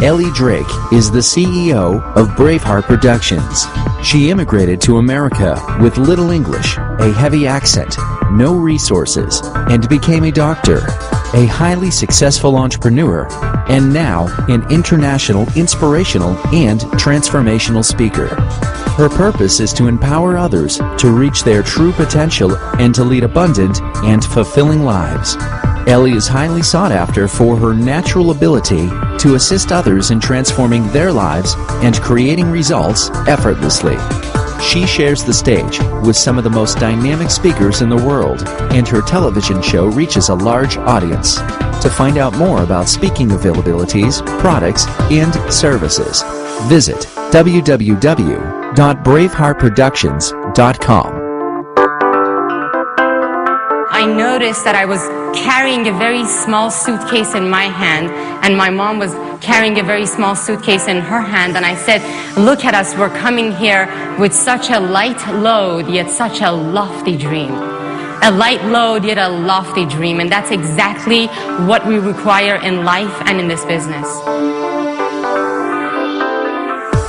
Ellie Drake is the CEO of Braveheart Productions. She immigrated to America with little English, a heavy accent, no resources, and became a doctor, a highly successful entrepreneur, and now an international inspirational and transformational speaker. Her purpose is to empower others to reach their true potential and to lead abundant and fulfilling lives. Ellie is highly sought after for her natural ability to assist others in transforming their lives and creating results effortlessly. She shares the stage with some of the most dynamic speakers in the world, and her television show reaches a large audience. To find out more about speaking availabilities, products, and services, visit www.braveheartproductions.com. I noticed that I was carrying a very small suitcase in my hand, and my mom was carrying a very small suitcase in her hand, and I said, look at us, we're coming here with such a light load, yet such a lofty dream. A light load, yet a lofty dream, and that's exactly what we require in life and in this business.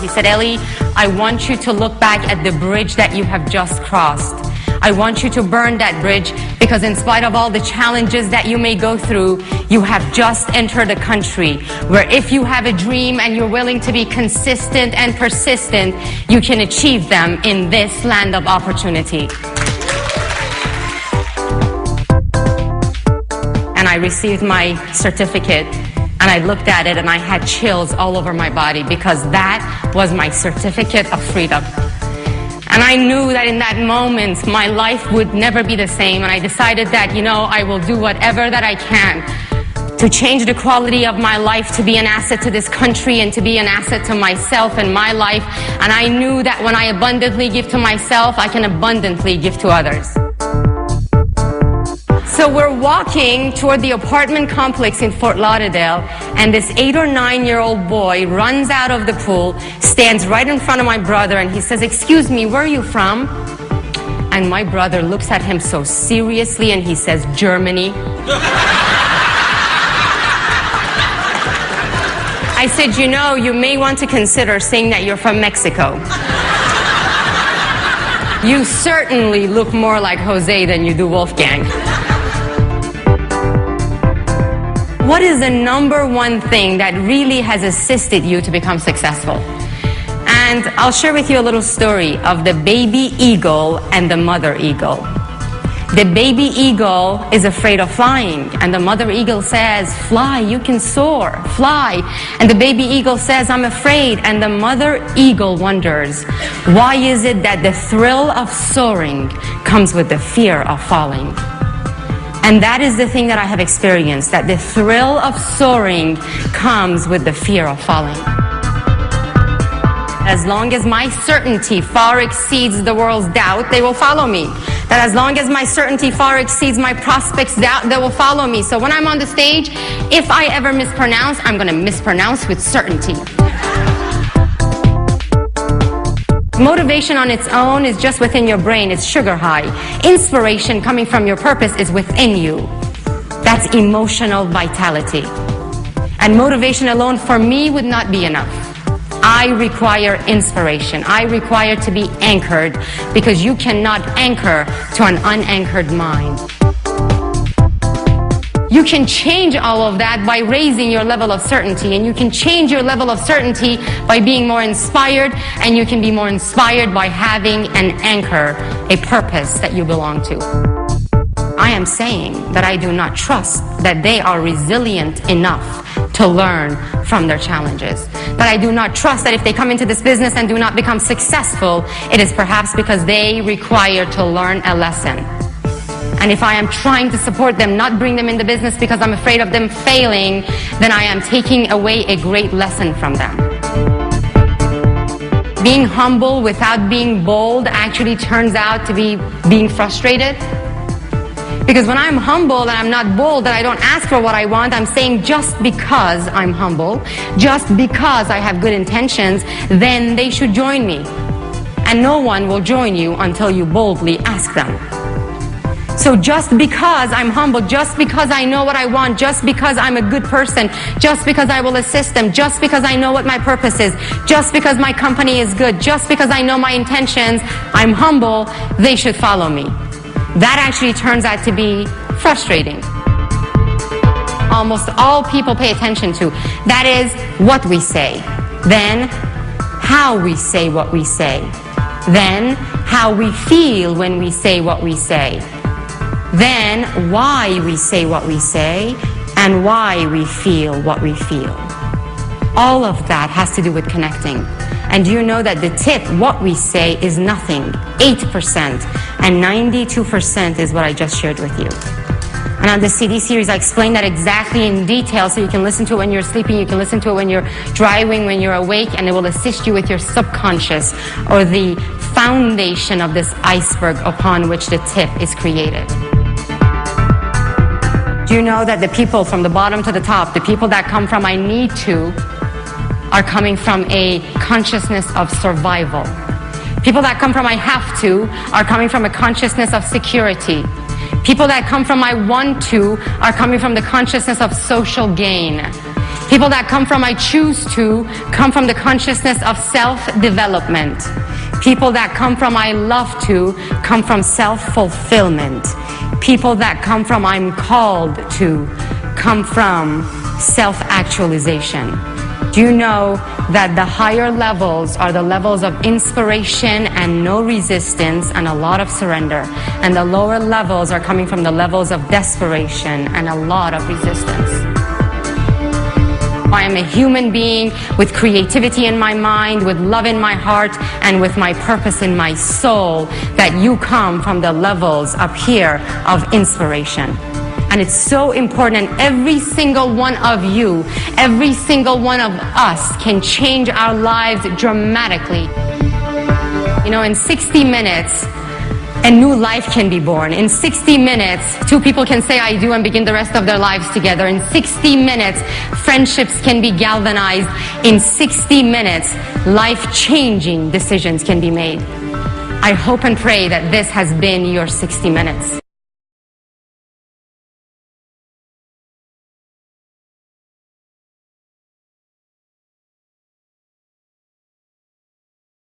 He said, Ellie, I want you to look back at the bridge that you have just crossed. I want you to burn that bridge, because in spite of all the challenges that you may go through, you have just entered a country where if you have a dream and you're willing to be consistent and persistent, you can achieve them in this land of opportunity. And I received my certificate, and I looked at it and I had chills all over my body, because that was my certificate of freedom. And I knew that in that moment, my life would never be the same. And I decided that, I will do whatever that I can to change the quality of my life, to be an asset to this country and to be an asset to myself and my life. And I knew that when I abundantly give to myself, I can abundantly give to others. So we're walking toward the apartment complex in Fort Lauderdale, and this 8 or 9-year-old boy runs out of the pool, stands right in front of my brother, and he says, excuse me, where are you from? And my brother looks at him so seriously and he says, Germany. I said, you may want to consider saying that you're from Mexico. You certainly look more like Jose than you do Wolfgang. What is the number one thing that really has assisted you to become successful? And I'll share with you a little story of the baby eagle and the mother eagle. The baby eagle is afraid of flying, and the mother eagle says, fly, you can soar, fly. And the baby eagle says, I'm afraid. And the mother eagle wonders, why is it that the thrill of soaring comes with the fear of falling? And that is the thing that I have experienced, that the thrill of soaring comes with the fear of falling. As long as my certainty far exceeds the world's doubt, they will follow me. That as long as my certainty far exceeds my prospects' doubt, they will follow me. So when I'm on the stage, if I ever mispronounce, I'm going to mispronounce with certainty. Motivation on its own is just within your brain. It's sugar high. Inspiration coming from your purpose is within you. That's emotional vitality. And motivation alone for me would not be enough. I require inspiration. I require to be anchored, because you cannot anchor to an unanchored mind. You can change all of that by raising your level of certainty, and you can change your level of certainty by being more inspired, and you can be more inspired by having an anchor, a purpose that you belong to. I am saying that I do not trust that they are resilient enough to learn from their challenges. That I do not trust that if they come into this business and do not become successful, it is perhaps because they require to learn a lesson. And if I am trying to support them, not bring them into business because I'm afraid of them failing, then I am taking away a great lesson from them. Being humble without being bold actually turns out to be being frustrated. Because when I'm humble and I'm not bold, and I don't ask for what I want, I'm saying just because I'm humble, just because I have good intentions, then they should join me. And no one will join you until you boldly ask them. So just because I'm humble, just because I know what I want, just because I'm a good person, just because I will assist them, just because I know what my purpose is, just because my company is good, just because I know my intentions, I'm humble, they should follow me. That actually turns out to be frustrating. Almost all people pay attention to. That is what we say. Then how we say what we say. Then how we feel when we say what we say. Then why we say what we say and why we feel what we feel. All of that has to do with connecting. And do you know that the tip, what we say, is nothing, 8%, and 92% is what I just shared with you. And on the CD series, I explain that exactly in detail, so you can listen to it when you're sleeping, you can listen to it when you're driving, when you're awake, and it will assist you with your subconscious, or the foundation of this iceberg upon which the tip is created. Do you know that the people from the bottom to the top, the people that come from I need to, are coming from a consciousness of survival. People that come from I have to are coming from a consciousness of security. People that come from I want to are coming from the consciousness of social gain. People that come from I choose to come from the consciousness of self-development. People that come from I love to come from self-fulfillment. People that come from I'm called to come from self-actualization. Do you know that the higher levels are the levels of inspiration and no resistance and a lot of surrender, and the lower levels are coming from the levels of desperation and a lot of resistance? I am a human being with creativity in my mind, with love in my heart, and with my purpose in my soul, that you come from the levels up here of inspiration. And it's so important, and every single one of you, every single one of us can change our lives dramatically. You know, in 60 minutes, a new life can be born. In 60 minutes, two people can say I do and begin the rest of their lives together. In 60 minutes, friendships can be galvanized. In 60 minutes, life-changing decisions can be made. I hope and pray that this has been your 60 minutes.